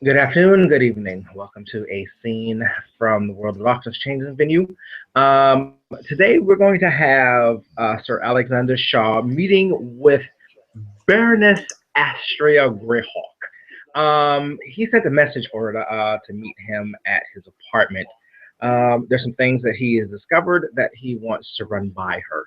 Good afternoon, good evening. Welcome to a scene from the world of Doctors Changes venue. Today we're going to have Sir Alexander Shaw meeting with Baroness Astraea Greyhawk. He sent a message for her to meet him at his apartment. There's some things that he has discovered that he wants to run by her.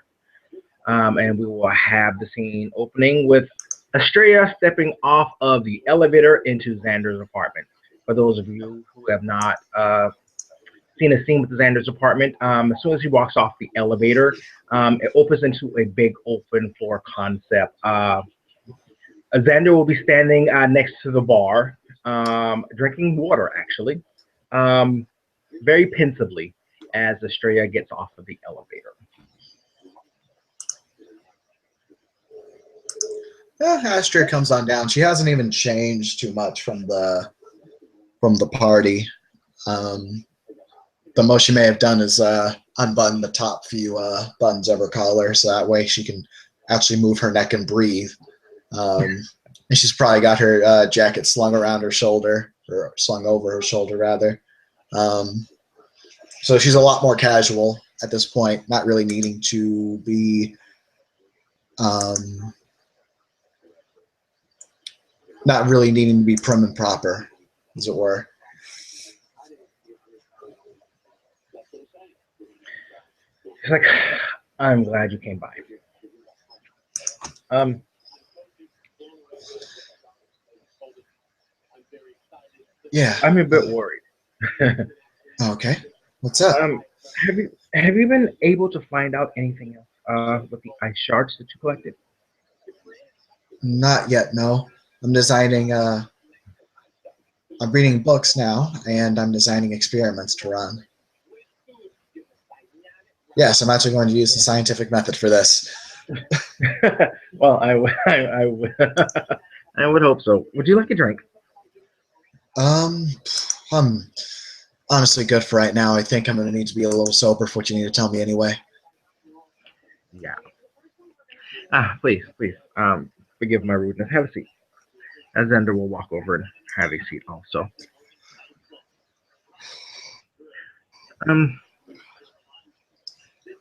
And we will have the scene opening with Astraea stepping off of the elevator into Xander's apartment. For those of you who have not seen a scene with Xander's apartment, as soon as he walks off the elevator, it opens into a big open floor concept. Xander will be standing next to the bar, drinking water, actually, very pensively as Astraea gets off of the elevator. Astraea comes on down. She hasn't even changed too much from the party. The most she may have done is unbutton the top few buttons of her collar, so that way she can actually move her neck and breathe. And she's probably got her jacket slung around her shoulder, or slung over her shoulder, rather. So she's a lot more casual at this point, not really needing to be prim and proper, as it were. She's like, I'm glad you came by. Yeah. I'm a bit worried. Okay. What's up? Have you been able to find out anything else with the ice shards that you collected? Not yet, no. I'm designing I'm reading books now, and I'm designing experiments to run. Yes, I'm actually going to use the scientific method for this. Well, I would hope so. Would you like a drink? I'm honestly good for right now. I think I'm going to need to be a little sober for what you need to tell me anyway. Yeah. Please. Forgive my rudeness. Have a seat. As Zender will walk over and have a seat also.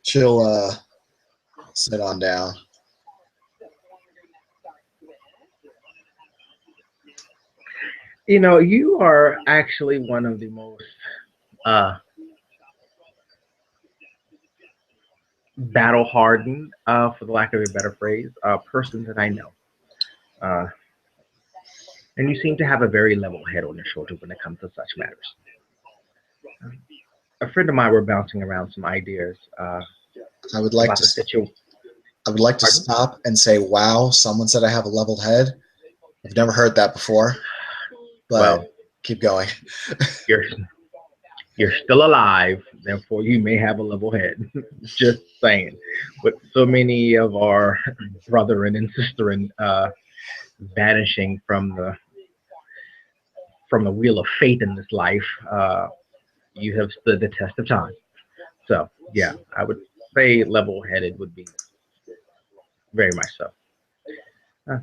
She'll sit on down. You know, you are actually one of the most battle hardened, for the lack of a better phrase, person that I know. And you seem to have a very level head on your shoulder when it comes to such matters. A friend of mine were bouncing around some ideas I would like about to. the situation. I would like to Pardon? stop and say, "Wow, someone said I have a leveled head." I've never heard that before, but Well, keep going. you're you're still alive, therefore you may have a level head. Just saying. With so many of our brethren and sisterin vanishing from the wheel of fate in this life, you have stood the test of time. So yeah, I would say level headed would be very much so. Uh,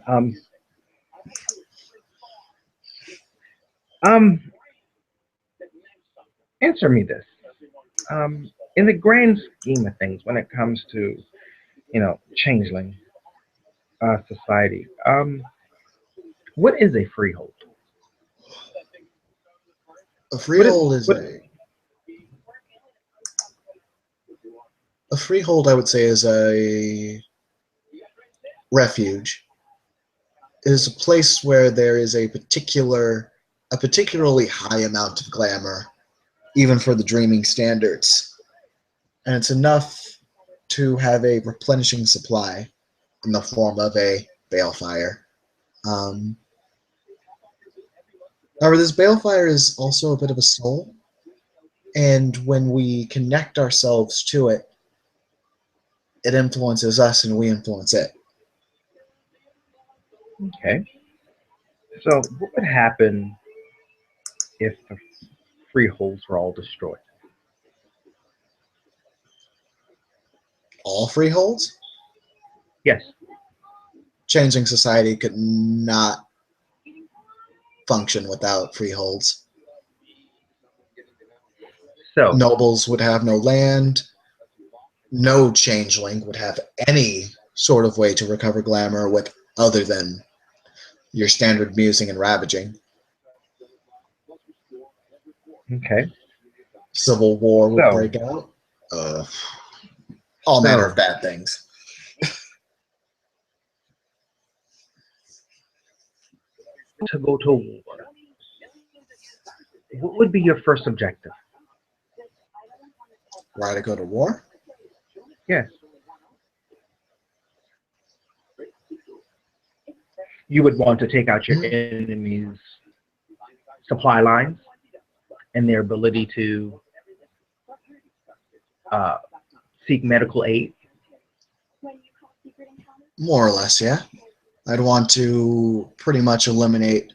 um, um, Answer me this. In the grand scheme of things, when it comes to changeling society, what is a freehold? A What is freehold is what? a freehold. I would say is a refuge. It is a place where there is a particularly high amount of glamour, even for the dreaming standards, and it's enough to have a replenishing supply in the form of a balefire. Um, However, this balefire is also a bit of a soul, and when we connect ourselves to it, it influences us and we influence it. Okay. So what would happen if the freeholds were all destroyed? All freeholds? Yes. changing society could not function without freeholds. So, Nobles would have no land. No changeling would have any sort of way to recover glamour with other than your standard musing and ravaging. okay. Civil war would So, break out. All manner of bad things. to go to war, what would be your first objective? Why to go to war? Yes. You would want to take out your enemy's supply lines and their ability to uh, seek medical aid. More or less, yeah. I'd want to pretty much eliminate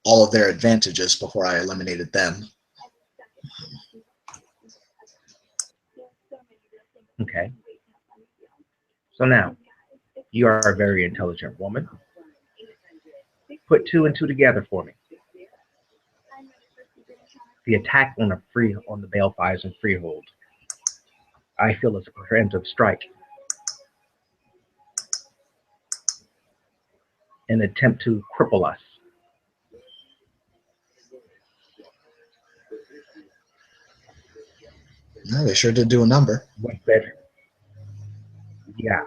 all of their advantages before I eliminated them. Okay. So now, you are a very intelligent woman. Put two and two together for me. The attack on the balefires and freehold, I feel is a preemptive strike. An attempt to cripple us. No, they sure did do a number. What better? Yeah.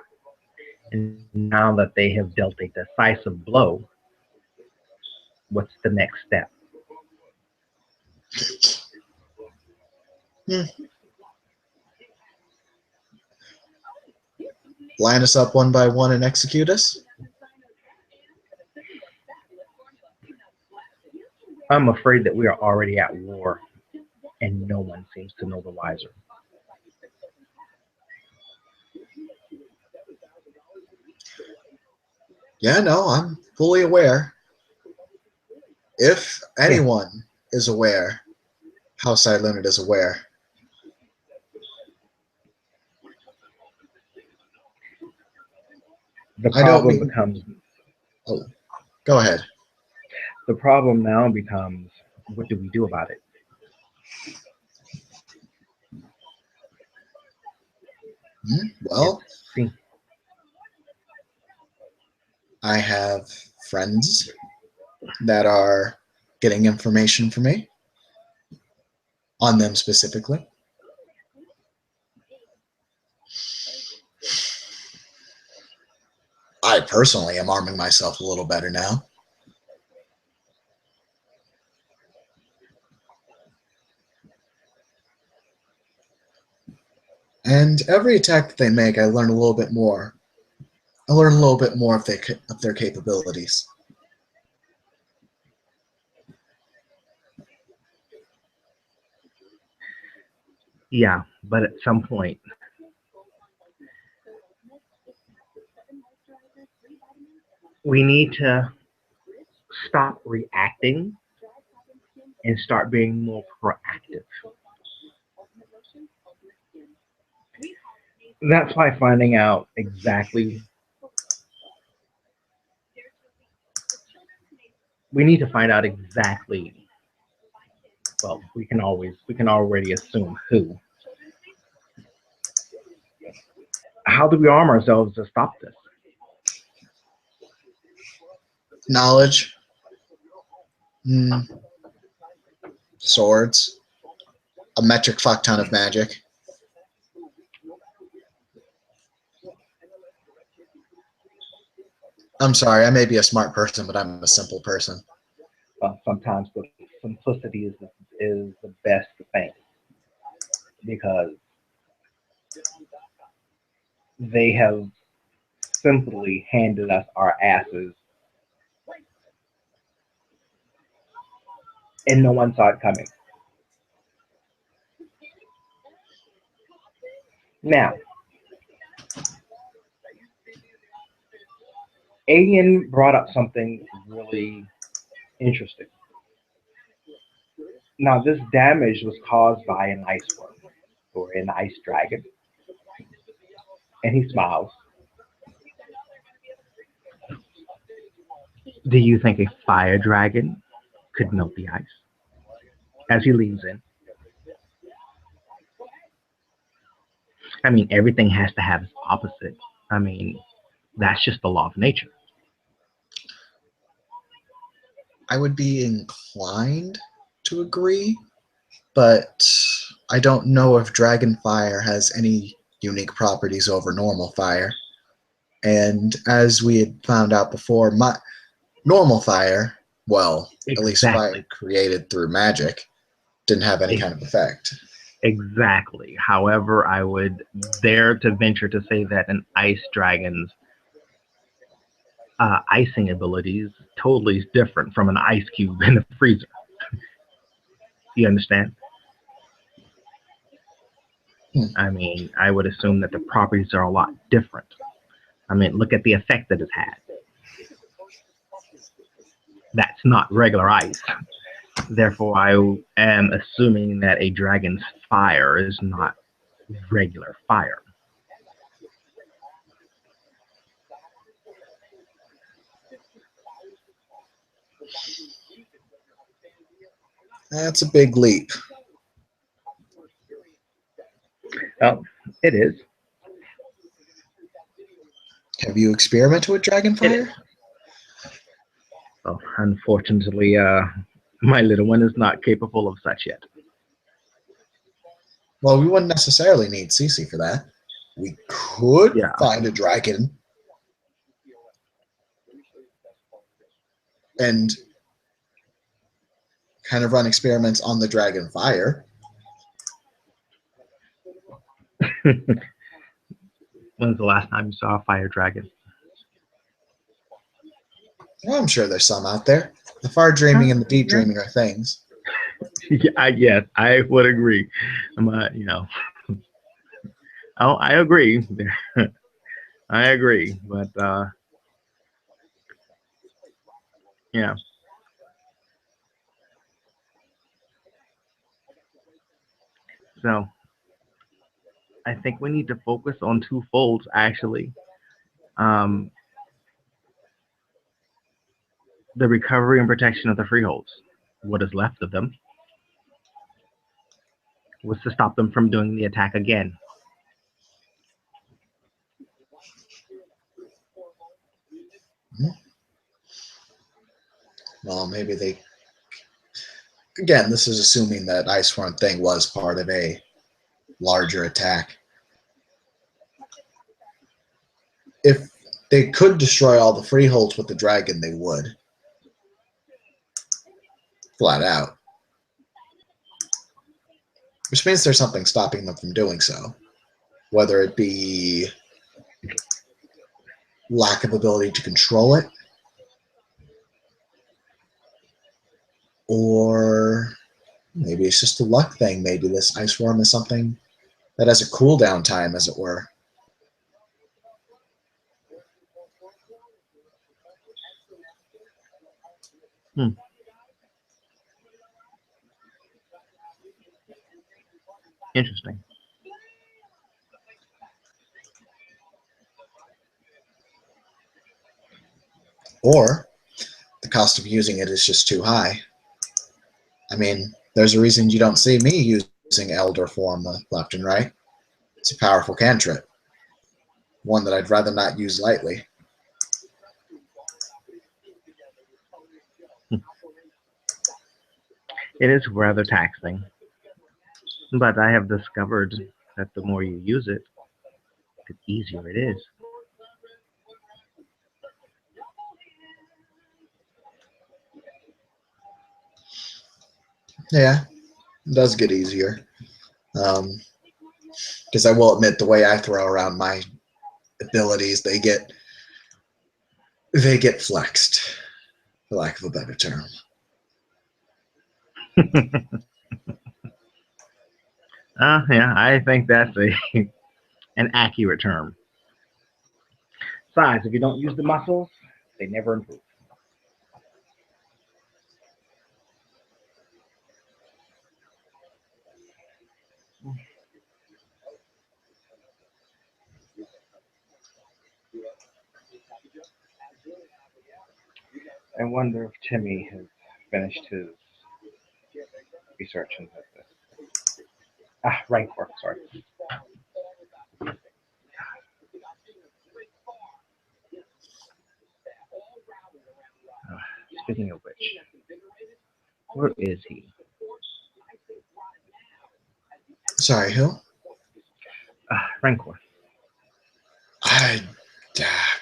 And now that they have dealt a decisive blow, what's the next step? Line us up one by one and execute us? I'm afraid that we are already at war, and no one seems to know the wiser. Yeah, no, I'm fully aware. If anyone is aware, House Leonard is aware. The I don't problem mean. becomes Oh, go ahead. the problem now becomes, what do we do about it? Well, It's, I have friends that are getting information for me on them specifically. I personally am arming myself a little better now. And every attack that they make, I learn a little bit more. I learn a little bit more of their capabilities. yeah, but at some point, we need to stop reacting and start being more proactive. That's why finding out exactly, we need to find out exactly, well, we can already assume who. How do we arm ourselves to stop this? Knowledge. Swords. A metric fuck ton of magic. I'm sorry, I may be a smart person, but I'm a simple person. Sometimes the simplicity is the best thing, because they have simply handed us our asses and no one saw it coming. Now, Alien brought up something really interesting. Now, this damage was caused by an ice worm or an ice dragon, and he smiles. Do you think a fire dragon could melt the ice as he leans in? I mean, everything has to have its opposite. I mean, that's just the law of nature. I would be inclined to agree, but I don't know if dragon fire has any unique properties over normal fire. And as we had found out before, normal fire, well, at least fire Exactly. created through magic, didn't have any kind of effect. Exactly. However, I would dare to venture to say that an ice dragon's icing abilities totally is different from an ice cube in a freezer. You understand? Hmm. I mean, I would assume that the properties are a lot different. I mean, look at the effect that it's had. That's not regular ice. Therefore, I am assuming that a dragon's fire is not regular fire. That's a big leap. Well, it is. Have you experimented with dragon It is. fire? Well, unfortunately, my little one is not capable of such yet. Well, we wouldn't necessarily need Cece for that. We could Yeah. find a dragon and kind of run experiments on the dragon fire. When's the last time you saw a fire dragon? Well, I'm sure there's some out there. The far dreaming and the deep Yeah. dreaming are things. Yeah, yes, I would agree. You know, oh, I agree. I agree. But yeah, so I think we need to focus on two folds actually. Um, the recovery and protection of the freeholds. What is left of them? What's to stop them from doing the attack again? Hmm. Well, maybe they. Again, this is assuming that Iceworm thing was part of a larger attack. If they could destroy all the freeholds with the dragon, they would. Flat out. Which means there's something stopping them from doing so. Whether it be lack of ability to control it, or maybe it's just a luck thing. Maybe this ice worm is something that has a cooldown time, as it were. Hmm, interesting. Or the cost of using it is just too high. I mean, there's a reason you don't see me using Elder form left and right. It's a powerful cantrip, one that I'd rather not use lightly. Hmm. It is rather taxing, but I have discovered that the more you use it, the easier it is. Yeah, it does get easier. Because I will admit, the way I throw around my abilities, they get flexed, for lack of a better term. Yeah, I think that's a an accurate term. Besides, if you don't use the muscles, they never improve. I wonder if Timmy has finished his research into this. Rancor, sorry. Uh, Speaking of which, where is he? Sorry, who? Rancor. I,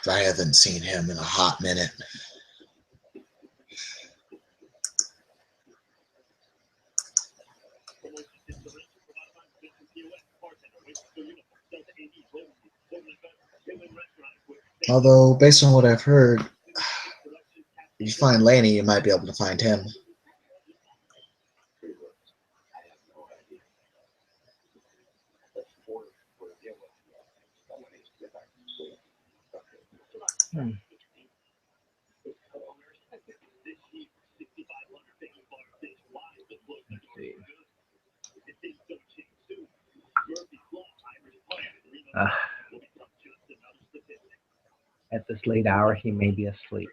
I haven't seen him in a hot minute. Although, based on what I've heard, if you find Laney, you might be able to find him. Hmm. Let's see. Uh, at this late hour, he may be asleep.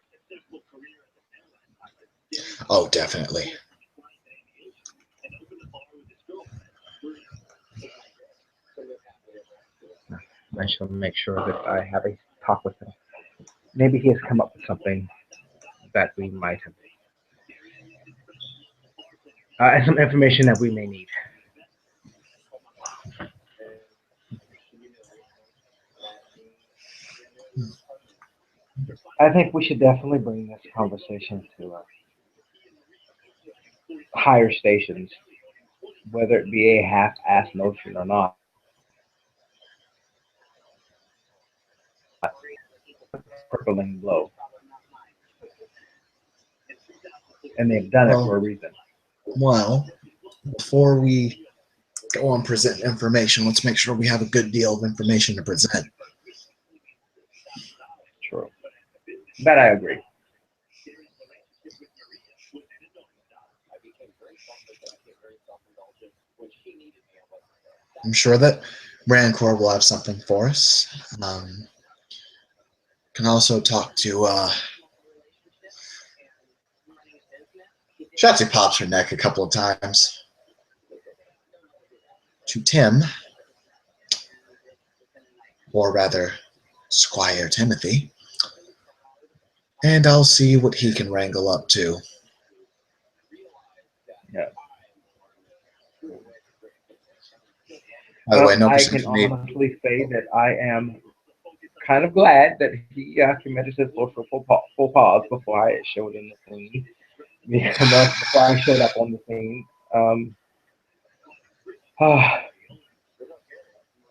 Oh, definitely. I shall make sure that I have a talk with him. Maybe he has come up with something that we might have, some information that we may need. I think we should definitely bring this conversation to higher stations, whether it be a half-assed notion or not. Crippling blow, and they've done it for a reason. Well, before we go and present information, let's make sure we have a good deal of information to present. True. That I agree. I'm sure that Rancor will have something for us. Can also talk to Shotzi pops her neck a couple of times. To Tim, or rather, Squire Timothy, and I'll see what he can wrangle up to. Yeah. By the way, no I can perception need. honestly say that I am kind of glad that he committed his full pause before I showed in the scene. Before I showed up on the scene. Uh,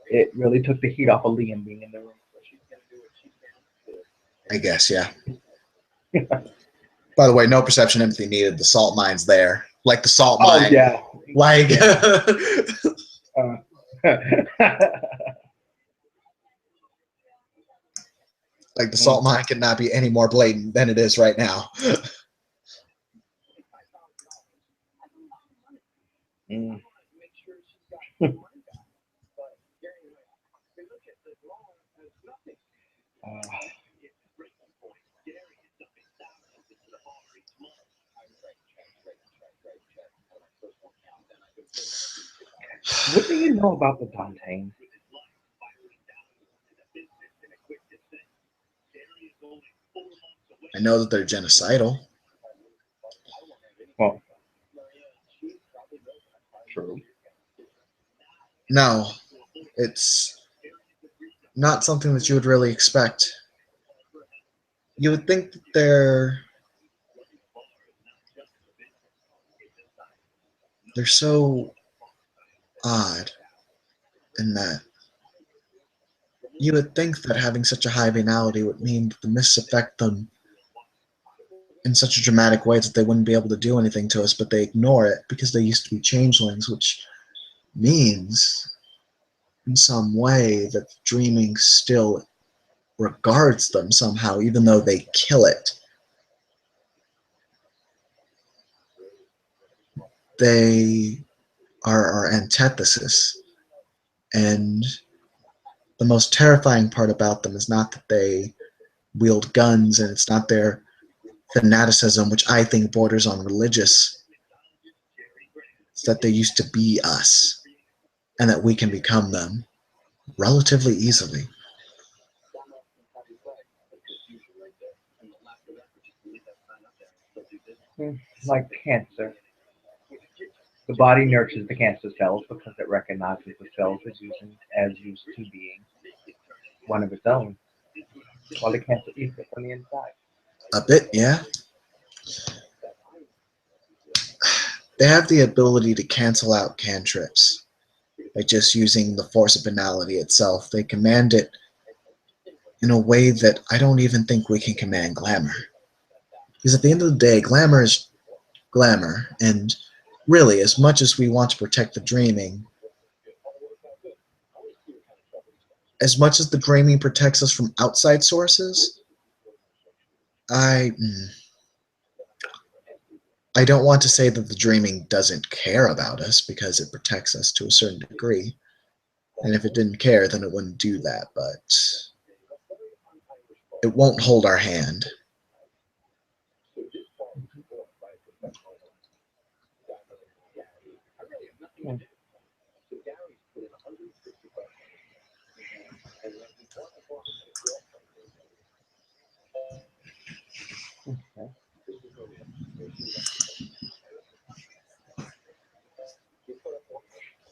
it really took the heat off of Liam being in the room. I guess, yeah. By the way, no perception empathy needed. The salt mine's there. Like the salt mine. Oh, yeah. Like. Like the salt mine cannot be any more blatant than it is right now. Mm. What do you know about the Danteans? I know that they're genocidal. Well, true. No, it's not something that you would really expect. You would think that they're so odd in that you would think that having such a high venality would mean that the mists affect them in such a dramatic way that they wouldn't be able to do anything to us, but they ignore it because they used to be changelings, which means in some way that dreaming still regards them somehow, even though they kill it. They are our antithesis. And the most terrifying part about them is not that they wield guns and it's not their fanaticism, which I think borders on religious, is that they used to be us and that we can become them relatively easily. Like cancer. The body nurtures the cancer cells because it recognizes the cells as used to being one of its own, while the cancer eats it from the inside. A bit, yeah. They have the ability to cancel out cantrips by just using the force of banality itself. They command it in a way that I don't even think we can command glamour. Because at the end of the day, glamour is glamour, and really, as much as we want to protect the dreaming, as much as the dreaming protects us from outside sources, I I don't want to say that the dreaming doesn't care about us because it protects us to a certain degree. And if it didn't care, then it wouldn't do that, but it won't hold our hand.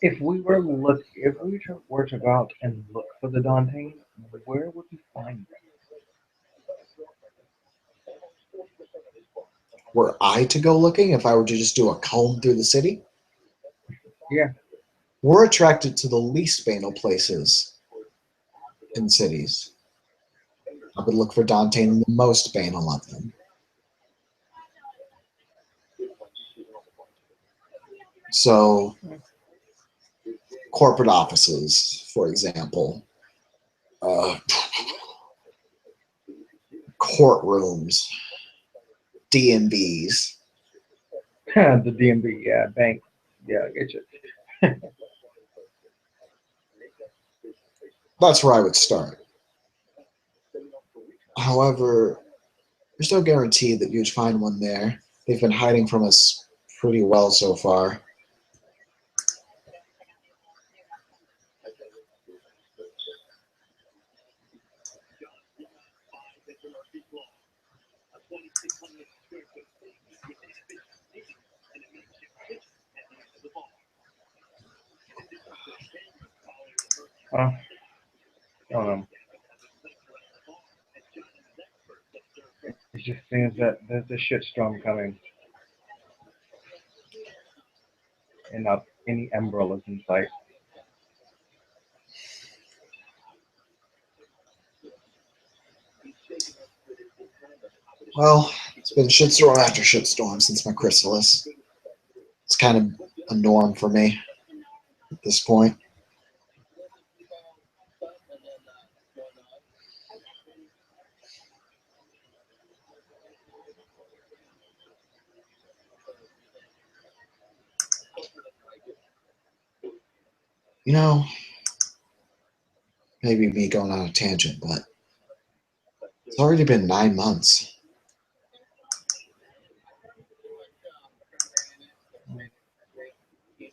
If we were to go out and look for the Dante, where would we find Were I to go looking, if I were to just do a comb through the city, them? Yeah. we're attracted to the least banal places in cities. I would look for Dante in the most banal of them. So, corporate offices, for example, uh, courtrooms, D&Bs. The DMV, yeah, bank. Yeah, I get you. That's where I would start. However, there's no guarantee that you'd find one there. They've been hiding from us pretty well so far. Uh, um, it just seems that there's a shitstorm coming, and not any umbrellas in sight. Well, it's been shitstorm after shitstorm since my chrysalis. It's kind of a norm for me at this point. You know, maybe me going on a tangent, but it's already been 9 months.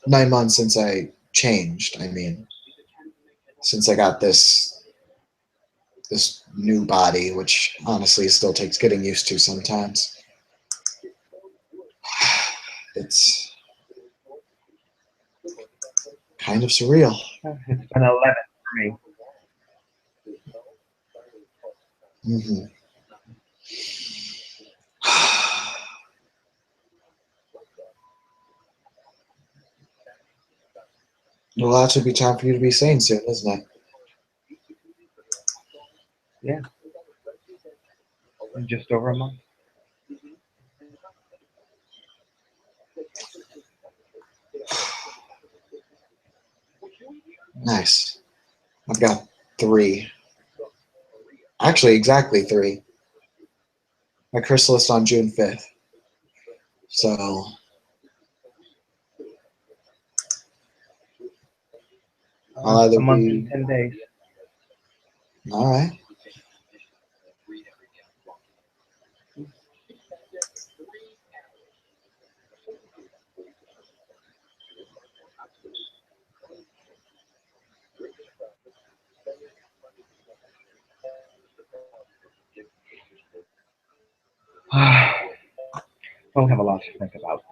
9 months since I changed. I mean, since I got this new body, which honestly still takes getting used to sometimes. It's kind of surreal. It's been 11 for me. hmm Well, that should be time for you to be sane soon, isn't it? Yeah, in just over a month. Nice. I've got 3. Actually, exactly 3. My chrysalis on June 5th. So, I'll A either month and be 10 days. all right. Don't have a lot to think about.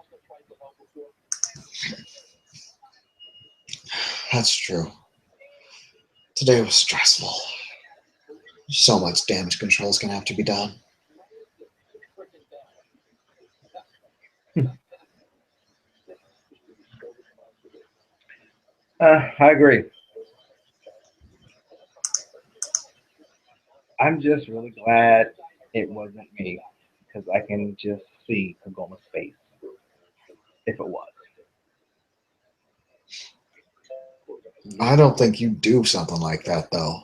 That's true. Today was stressful. So much damage control is going to have to be done. I agree. I'm just really glad it wasn't me because I can just see Kagoma's face if it was. I don't think you do something like that, though.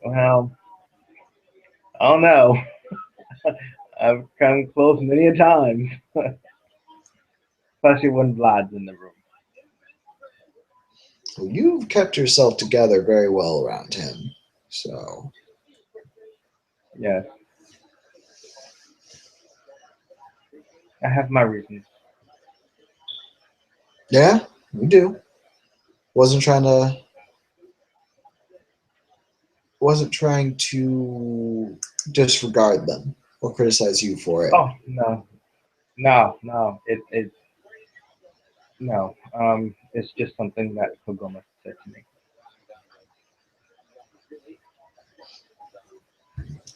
Well, I don't know. I've come close many a time, especially when Vlad's in the room. Well, you've kept yourself together very well around him. So, Yes, I have my reasons. yeah, you do. Wasn't trying to wasn't trying to disregard them or criticize you for it. Oh no, no. It no. It's just something that Kagoma said to me.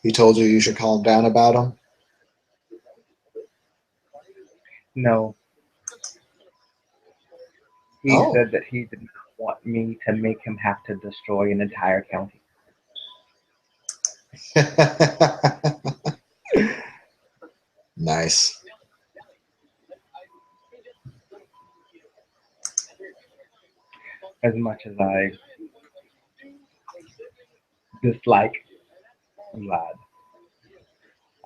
He told you should calm down about him. No, he Oh. said that he did not want me to make him have to destroy an entire county. Nice. As much as I dislike Vlad,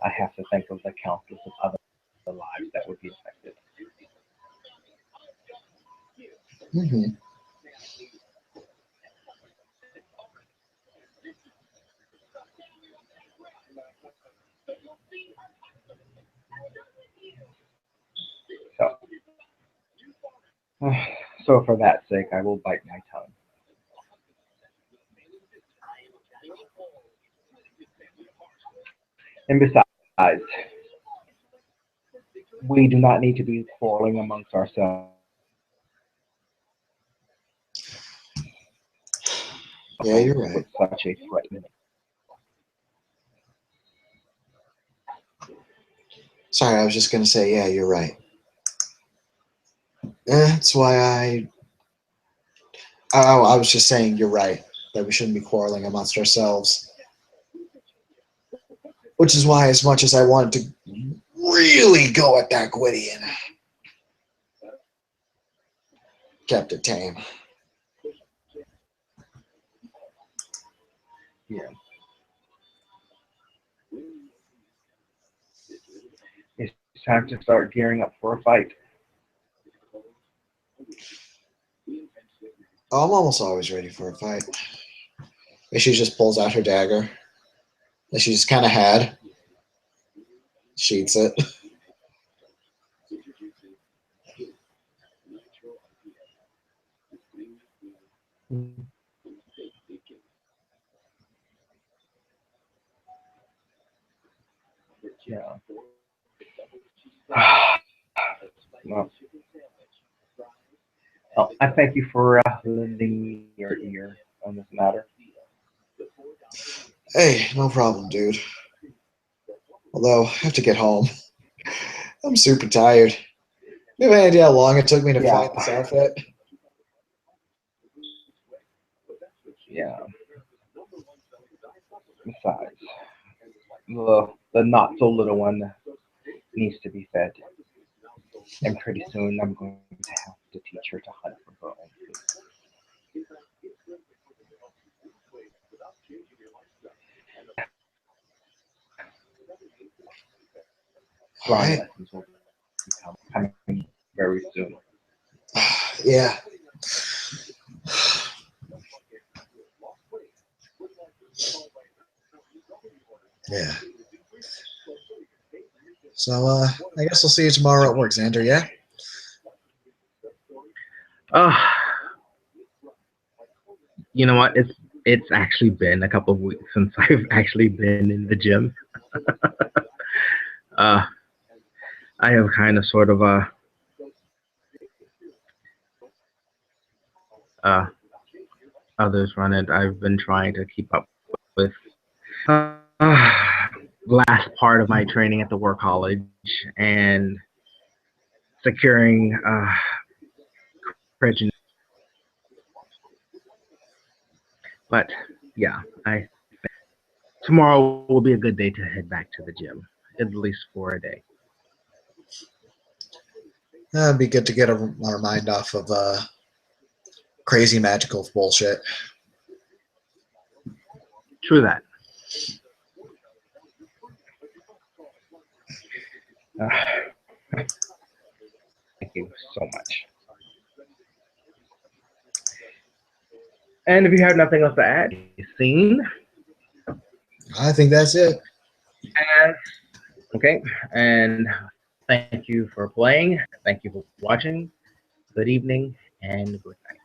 I have to think of the countless of other lives that would be affected. Hmm. So, so for that sake, I will bite my tongue. And besides, we do not need to be quarreling amongst ourselves Yeah, you're with right. such a threat. Sorry, I was just gonna say, yeah, you're right. That's why I was just saying you're right that we shouldn't be quarreling amongst ourselves. Which is why, as much as I wanted to really go at that Gwydion, kept it tame. Yeah, it's time to start gearing up for a fight. Oh, I'm almost always ready for a fight. And she just pulls out her dagger that she just kind of had, sheaths it. Yeah. Well, I thank you for lending your ear on this matter. Hey, no problem, dude. Although, I have to get home. I'm super tired. You have any idea how long it took me to Yeah, find this outfit? yeah. Besides, the not so little one needs to be fed, and pretty soon I'm going to have to teach her to hunt for her own food. All Flying right. lessons will be coming very soon. Yeah. Yeah. So, I guess I'll see you tomorrow at work, Xander, yeah? Uh, you know what? It's actually been a couple of weeks since I've actually been in the gym. Uh, I have kind of sort of uh, others run it. I've been trying to keep up with last part of my training at the War College and securing credit. But yeah, I tomorrow will be a good day to head back to the gym, at least for a day. It'd be good to get our mind off of crazy magical bullshit. True that. Thank you so much. And if you have nothing else to add, scene. I think that's it. And, okay, and thank you for playing. Thank you for watching. Good evening and good night.